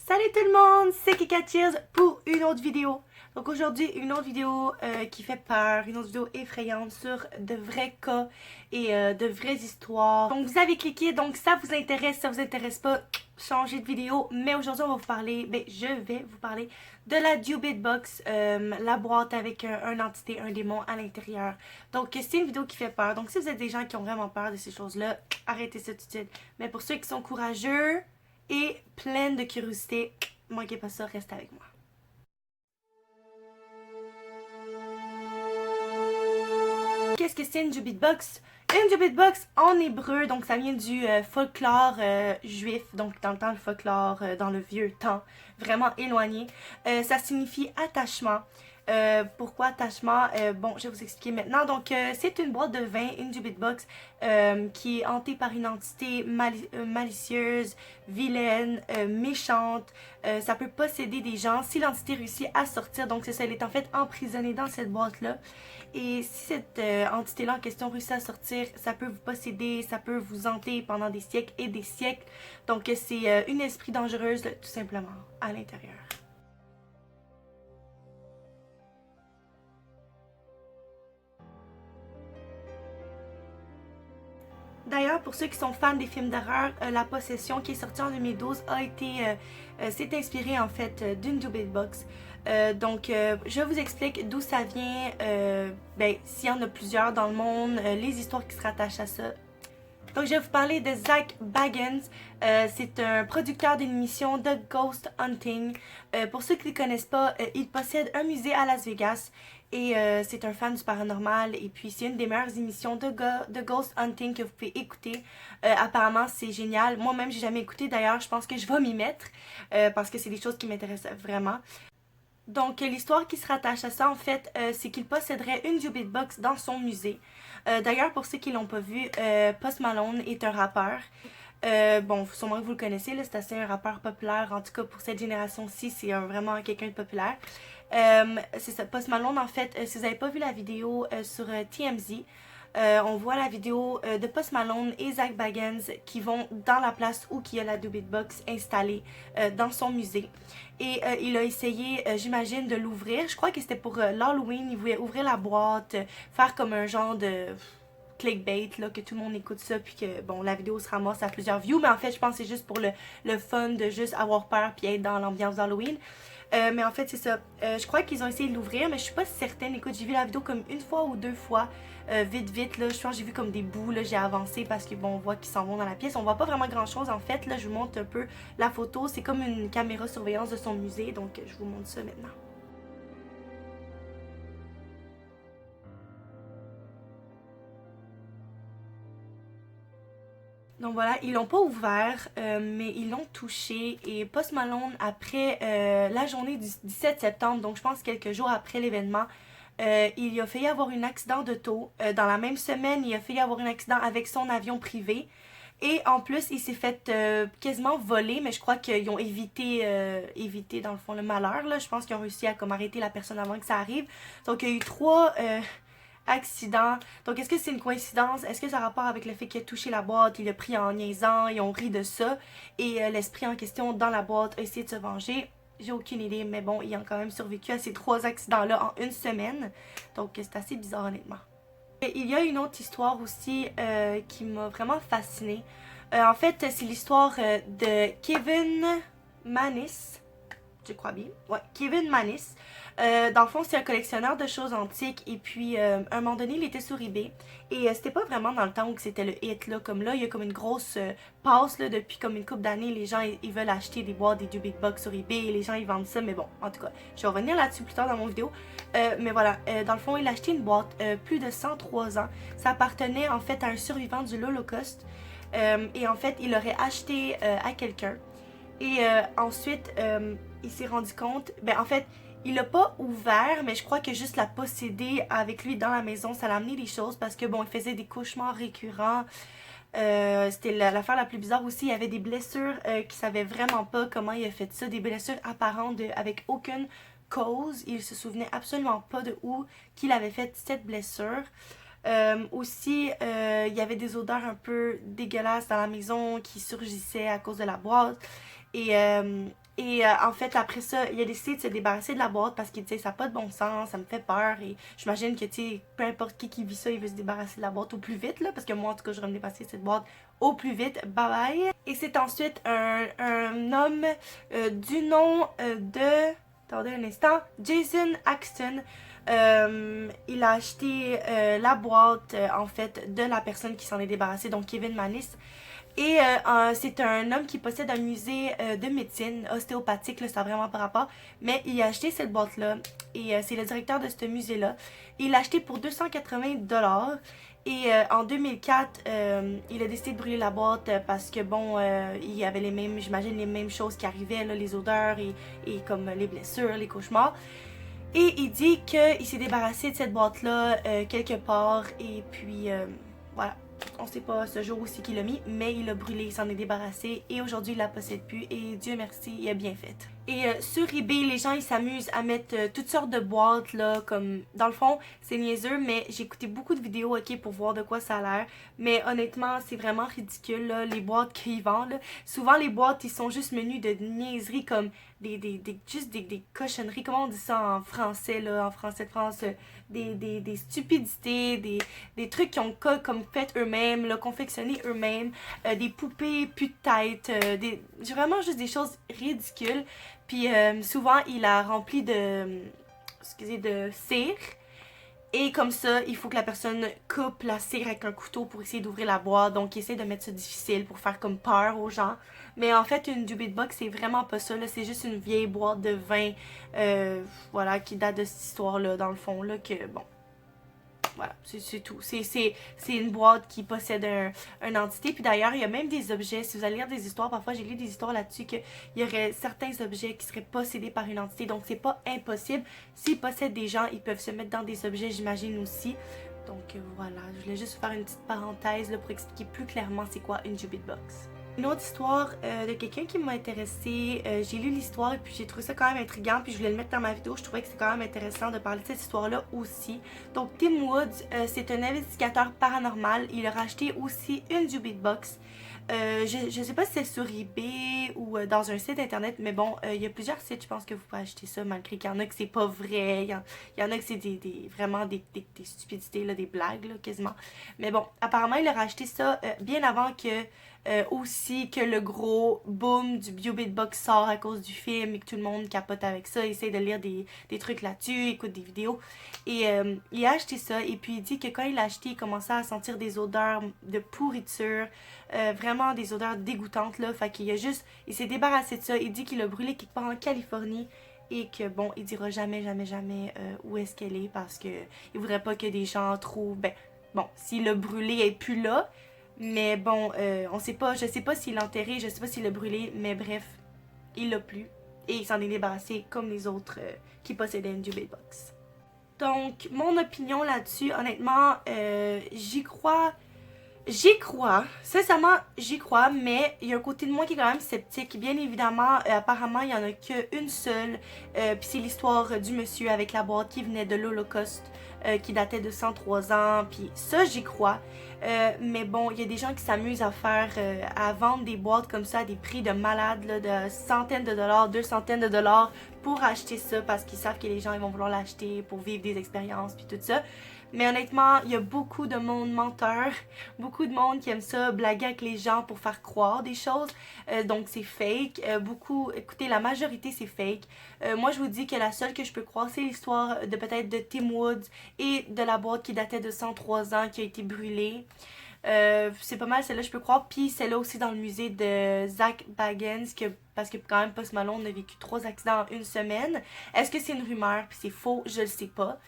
Salut tout le monde, c'est Kika Cheers pour une autre vidéo. Donc aujourd'hui, une autre vidéo qui fait peur, une autre vidéo effrayante sur de vrais cas et de vraies histoires. Donc vous avez cliqué, donc ça vous intéresse, ça vous intéresse pas, changez de vidéo. Mais aujourd'hui on va vous parler, je vais vous parler de la Dubit Box, la boîte avec un entité, un démon à l'intérieur. Donc c'est une vidéo qui fait peur. Donc si vous êtes des gens qui ont vraiment peur de ces choses-là, arrêtez ça tout de suite. Mais pour ceux qui sont courageux et pleine de curiosité, manquez pas ça, restez avec moi. Qu'est-ce que c'est une Dubit Box? Une Dubit Box en hébreu, donc ça vient du folklore juif, donc dans le temps le folklore, dans le vieux temps, vraiment éloigné. Ça signifie attachement. Pourquoi attachement? Bon, je vais vous expliquer maintenant. Donc, c'est une boîte de vin, une Dubit Box, qui est hantée par une entité malicieuse, vilaine, méchante. Ça peut posséder des gens si l'entité réussit à sortir. Donc, c'est ça, elle est en fait emprisonnée dans cette boîte-là. Et si cette entité-là en question réussit à sortir, ça peut vous posséder, ça peut vous hanter pendant des siècles et des siècles. Donc, c'est une esprit dangereuse, tout simplement, à l'intérieur. D'ailleurs, pour ceux qui sont fans des films d'horreur, La Possession, qui est sorti en 2012, s'est inspiré en fait d'une Dubit Box. Je vous explique d'où ça vient, s'il y en a plusieurs dans le monde, les histoires qui se rattachent à ça. Donc, je vais vous parler de Zak Bagans. C'est un producteur d'une émission de Ghost Hunting. Pour ceux qui ne le connaissent pas, il possède un musée à Las Vegas et c'est un fan du paranormal. Et puis, c'est une des meilleures émissions de Ghost Hunting que vous pouvez écouter. Apparemment, c'est génial. Moi-même, j'ai jamais écouté. D'ailleurs, je pense que je vais m'y mettre parce que c'est des choses qui m'intéressent vraiment. Donc, l'histoire qui se rattache à ça, en fait, c'est qu'il posséderait une Dubit Box dans son musée. D'ailleurs, pour ceux qui l'ont pas vu, Post Malone est un rappeur. Bon, sûrement que vous le connaissez, c'est assez un rappeur populaire. En tout cas, pour cette génération-ci, c'est vraiment quelqu'un de populaire. C'est ça, Post Malone, en fait, si vous n'avez pas vu la vidéo sur TMZ, on voit la vidéo de Post Malone et Zak Bagans qui vont dans la place où il y a la Dubit Box installée dans son musée. Et il a essayé, j'imagine, de l'ouvrir. Je crois que c'était pour l'Halloween. Il voulait ouvrir la boîte, faire comme un genre de clickbait, là, que tout le monde écoute ça, puis que, bon, la vidéo se ramasse à plusieurs views. Mais en fait, je pense que c'est juste pour le fun de juste avoir peur puis être dans l'ambiance d'Halloween. Mais en fait, c'est ça. Je crois qu'ils ont essayé de l'ouvrir, mais je suis pas certaine. Écoute, j'ai vu la vidéo comme une fois ou deux fois. Vite, là. Je pense que j'ai vu comme des bouts, là. J'ai avancé parce que, bon, on voit qu'ils s'en vont dans la pièce. On voit pas vraiment grand-chose, en fait. Là, je vous montre un peu la photo. C'est comme une caméra surveillance de son musée. Donc, je vous montre ça maintenant. Donc voilà, ils l'ont pas ouvert, mais ils l'ont touché. Et Post Malone, après la journée du 17 septembre, donc je pense quelques jours après l'événement, il a failli avoir un accident d'auto. Dans la même semaine, il a failli avoir un accident avec son avion privé. Et en plus, il s'est fait quasiment voler, mais je crois qu'ils ont évité dans le fond le malheur. Là. Je pense qu'ils ont réussi à comme, arrêter la personne avant que ça arrive. Donc il y a eu trois accident. Donc, est-ce que c'est une coïncidence? Est-ce que ça a rapport avec le fait qu'il a touché la boîte, il l'a pris en niaisant, ils ont ri de ça, et l'esprit en question dans la boîte a essayé de se venger? J'ai aucune idée, mais bon, il a quand même survécu à ces trois accidents-là en une semaine. Donc, c'est assez bizarre, honnêtement. Et il y a une autre histoire aussi qui m'a vraiment fascinée. En fait, c'est l'histoire de Kevin Manis. Je crois bien. Ouais, Kevin Manis. Dans le fond, c'est un collectionneur de choses antiques. Et puis, à un moment donné, il était sur eBay. Et c'était pas vraiment dans le temps où c'était le hit, là. Comme là, il y a comme une grosse passe, là, depuis comme une couple d'années. Les gens, ils veulent acheter des boîtes, des Dubit Box sur eBay. Et les gens, ils vendent ça. Mais bon, en tout cas, je vais revenir là-dessus plus tard dans mon vidéo. Mais voilà, dans le fond, il a acheté une boîte plus de 103 ans. Ça appartenait en fait à un survivant de l'Holocauste. Et en fait, il l'aurait acheté à quelqu'un. Et ensuite, il s'est rendu compte, en fait, il l'a pas ouvert, mais je crois que juste la posséder avec lui dans la maison, ça l'a amené des choses parce que bon, il faisait des cauchemars récurrents. C'était l'affaire la plus bizarre aussi. Il y avait des blessures qu'il savait vraiment pas comment il a fait ça, des blessures apparentes avec aucune cause. Il se souvenait absolument pas de où qu'il avait fait cette blessure. Aussi, il y avait des odeurs un peu dégueulasses dans la maison qui surgissaient à cause de la boîte. En fait, après ça, il a décidé de se débarrasser de la boîte parce qu'il disait ça n'a pas de bon sens, ça me fait peur. Et j'imagine que, tu sais, peu importe qui vit ça, il veut se débarrasser de la boîte au plus vite, là. Parce que moi, en tout cas, j'aurais me débarrasser de cette boîte au plus vite. Bye bye. Et c'est ensuite un homme du nom de. Attendez un instant. Jason Axton. Il a acheté la boîte, en fait, de la personne qui s'en est débarrassée, donc Kevin Manis. Et c'est un homme qui possède un musée de médecine ostéopathique, là, ça n'a vraiment pas rapport. Mais il a acheté cette boîte-là et c'est le directeur de ce musée-là. Il l'a acheté pour 280$. Et en 2004, il a décidé de brûler la boîte parce que bon, il y avait les mêmes, j'imagine, les mêmes choses qui arrivaient, là, les odeurs et comme les blessures, les cauchemars. Et il dit qu'il s'est débarrassé de cette boîte-là quelque part et puis voilà. On sait pas ce jour où c'est qu'il l'a mis, mais il l'a brûlé, il s'en est débarrassé et aujourd'hui il la possède plus et Dieu merci, il a bien fait. Et sur eBay, les gens ils s'amusent à mettre toutes sortes de boîtes là, comme dans le fond c'est niaiseux, mais j'ai écouté beaucoup de vidéos ok pour voir de quoi ça a l'air, mais honnêtement c'est vraiment ridicule là, les boîtes qu'ils vendent là. Souvent les boîtes ils sont juste menus de niaiseries comme juste des cochonneries, comment on dit ça en français là, en français de France, des stupidités, des trucs qu'ils ont comme fait eux-mêmes, là, confectionné eux-mêmes, des poupées plus de tête, vraiment juste des choses ridicules. Puis souvent il a rempli de cire. Et comme ça, il faut que la personne coupe la cire avec un couteau pour essayer d'ouvrir la boîte. Donc, il essaie de mettre ça difficile pour faire comme peur aux gens. Mais en fait, une Jubit Box, c'est vraiment pas ça. C'est juste une vieille boîte de vin, voilà, qui date de cette histoire-là, dans le fond, là, que bon. Voilà, c'est tout. C'est une boîte qui possède une entité. Puis d'ailleurs, il y a même des objets. Si vous allez lire des histoires, parfois j'ai lu des histoires là-dessus qu'il y aurait certains objets qui seraient possédés par une entité. Donc c'est pas impossible. S'ils possèdent des gens, ils peuvent se mettre dans des objets, j'imagine aussi. Donc voilà, je voulais juste faire une petite parenthèse là, pour expliquer plus clairement c'est quoi une Jubit Box. Une autre histoire de quelqu'un qui m'a intéressée. J'ai lu l'histoire et puis j'ai trouvé ça quand même intriguant. Puis je voulais le mettre dans ma vidéo. Je trouvais que c'était quand même intéressant de parler de cette histoire-là aussi. Donc Tim Woods, c'est un investigateur paranormal. Il a racheté aussi une Jubit Box. Je sais pas si c'est sur eBay ou dans un site internet, mais bon, il y a plusieurs sites, je pense que vous pouvez acheter ça, malgré qu'il y en a que c'est pas vrai, il y en a que c'est vraiment des stupidités, là, des blagues, là, quasiment. Mais bon, apparemment, il a racheté ça bien avant que aussi que le gros boom du BioBitBox sort à cause du film et que tout le monde capote avec ça, essaie de lire des trucs là-dessus, écoute des vidéos. Et il a acheté ça et puis il dit que quand il l'a acheté, il commençait à sentir des odeurs de pourriture, vraiment des odeurs dégoûtantes là. Fait qu'il a juste, il s'est débarrassé de ça. Il dit qu'il a brûlé quelque part en Californie. Et que bon, il dira jamais où est-ce qu'elle est parce que il voudrait pas que des gens trouvent. Ben, bon, s'il l'a brûlé, elle est plus là. Mais bon, on sait pas, je sais pas s'il l'a enterré, je sais pas s'il l'a brûlé, mais bref, il l'a plus. Et il s'en est débarrassé comme les autres qui possédaient une Jubit Box. Donc, mon opinion là-dessus, honnêtement, j'y crois. Sincèrement, j'y crois, mais il y a un côté de moi qui est quand même sceptique. Bien évidemment, apparemment, il n'y en a qu'une seule. Puis c'est l'histoire du monsieur avec la boîte qui venait de l'Holocauste, qui datait de 103 ans. Puis ça, j'y crois. Mais bon, il y a des gens qui s'amusent à vendre des boîtes comme ça à des prix de malades, là, de centaines de dollars, 200 de dollars pour acheter ça parce qu'ils savent que les gens ils vont vouloir l'acheter pour vivre des expériences puis tout ça. Mais honnêtement, il y a beaucoup de monde menteur, beaucoup de monde qui aime ça, blaguer avec les gens pour faire croire des choses. Donc c'est fake. Écoutez, la majorité c'est fake. Moi je vous dis que la seule que je peux croire, c'est l'histoire de peut-être de Tim Woods et de la boîte qui datait de 103 ans qui a été brûlée. C'est pas mal celle-là je peux croire. Puis celle-là aussi dans le musée de Zach Bagans, parce que quand même Post Malone a vécu 3 accidents en une semaine. Est-ce que c'est une rumeur puis c'est faux? Je le sais pas.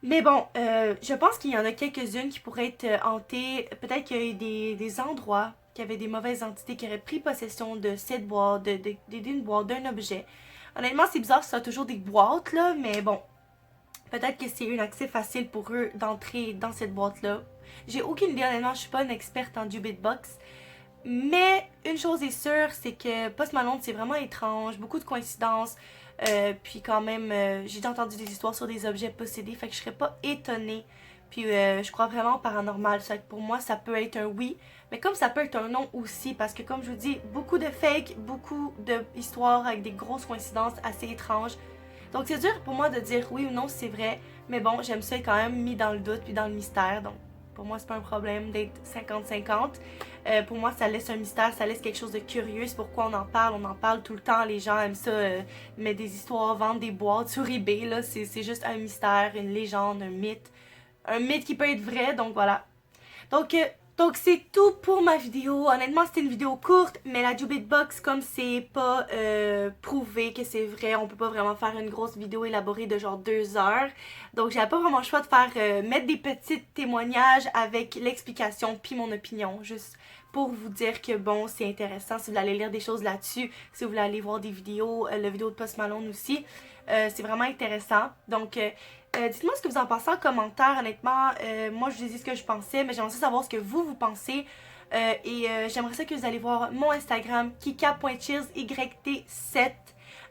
Mais bon, je pense qu'il y en a quelques-unes qui pourraient être hantées. Peut-être qu'il y a eu des endroits qui avaient des mauvaises entités qui auraient pris possession de cette boîte, d'une boîte, d'un objet. Honnêtement, c'est bizarre que ce soit toujours des boîtes, là, mais bon. Peut-être que c'est un accès facile pour eux d'entrer dans cette boîte-là. J'ai aucune idée, honnêtement, je suis pas une experte en Jubit Box. Mais une chose est sûre, c'est que Post Malone, c'est vraiment étrange, beaucoup de coïncidences. Puis quand même, j'ai déjà entendu des histoires sur des objets possédés, fait que je serais pas étonnée. Puis je crois vraiment au paranormal, ça, pour moi ça peut être un oui, mais comme ça peut être un nom aussi, parce que comme je vous dis, beaucoup de fake, beaucoup d'histoires avec des grosses coïncidences assez étranges. Donc c'est dur pour moi de dire oui ou non si c'est vrai, mais bon, j'aime ça être quand même mis dans le doute puis dans le mystère, donc pour moi c'est pas un problème d'être 50-50. Pour moi ça laisse un mystère, ça laisse quelque chose de curieux, c'est pourquoi on en parle tout le temps, les gens aiment ça, mettre des histoires, vendre des boîtes sur eBay, là, c'est juste un mystère, une légende, un mythe qui peut être vrai, donc voilà. Donc, donc c'est tout pour ma vidéo. Honnêtement, c'était une vidéo courte, mais la Jubit Box, comme c'est pas prouvé que c'est vrai, on peut pas vraiment faire une grosse vidéo élaborée de genre 2 heures. Donc, j'avais pas vraiment le choix de faire mettre des petits témoignages avec l'explication puis mon opinion, juste pour vous dire que bon, c'est intéressant si vous voulez aller lire des choses là-dessus, si vous voulez aller voir des vidéos, la vidéo de Post Malone aussi. C'est vraiment intéressant. Donc, dites-moi ce que vous en pensez en commentaire. Honnêtement, moi je vous ai dit ce que je pensais, mais j'aimerais savoir ce que vous pensez. J'aimerais ça que vous allez voir mon Instagram, kika.cheers, YT7.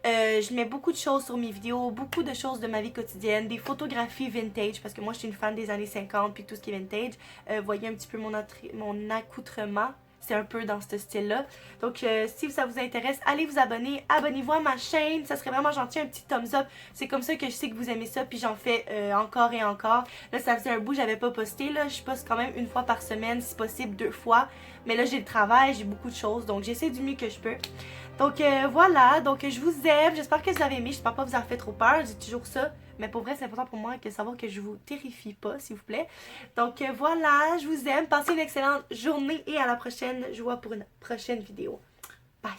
Je mets beaucoup de choses sur mes vidéos, beaucoup de choses de ma vie quotidienne, des photographies vintage, parce que moi je suis une fan des années 50 puis tout ce qui est vintage. Voyez un petit peu mon accoutrement. C'est un peu dans ce style-là. Donc, si ça vous intéresse, allez vous abonner. Abonnez-vous à ma chaîne. Ça serait vraiment gentil, un petit thumbs up. C'est comme ça que je sais que vous aimez ça. Puis j'en fais encore et encore. Là, ça faisait un bout, j'avais pas posté. Là, je poste quand même 1 fois par semaine, si possible 2 fois. Mais là, j'ai le travail, j'ai beaucoup de choses. Donc, j'essaie du mieux que je peux. Donc, voilà. Donc, je vous aime. J'espère que vous avez aimé. J'espère pas vous avoir fait trop peur. Je dis toujours ça. Mais pour vrai, c'est important pour moi de savoir que je vous terrifie pas, s'il vous plaît. Donc voilà, je vous aime. Passez une excellente journée et à la prochaine. Je vous vois pour une prochaine vidéo. Bye!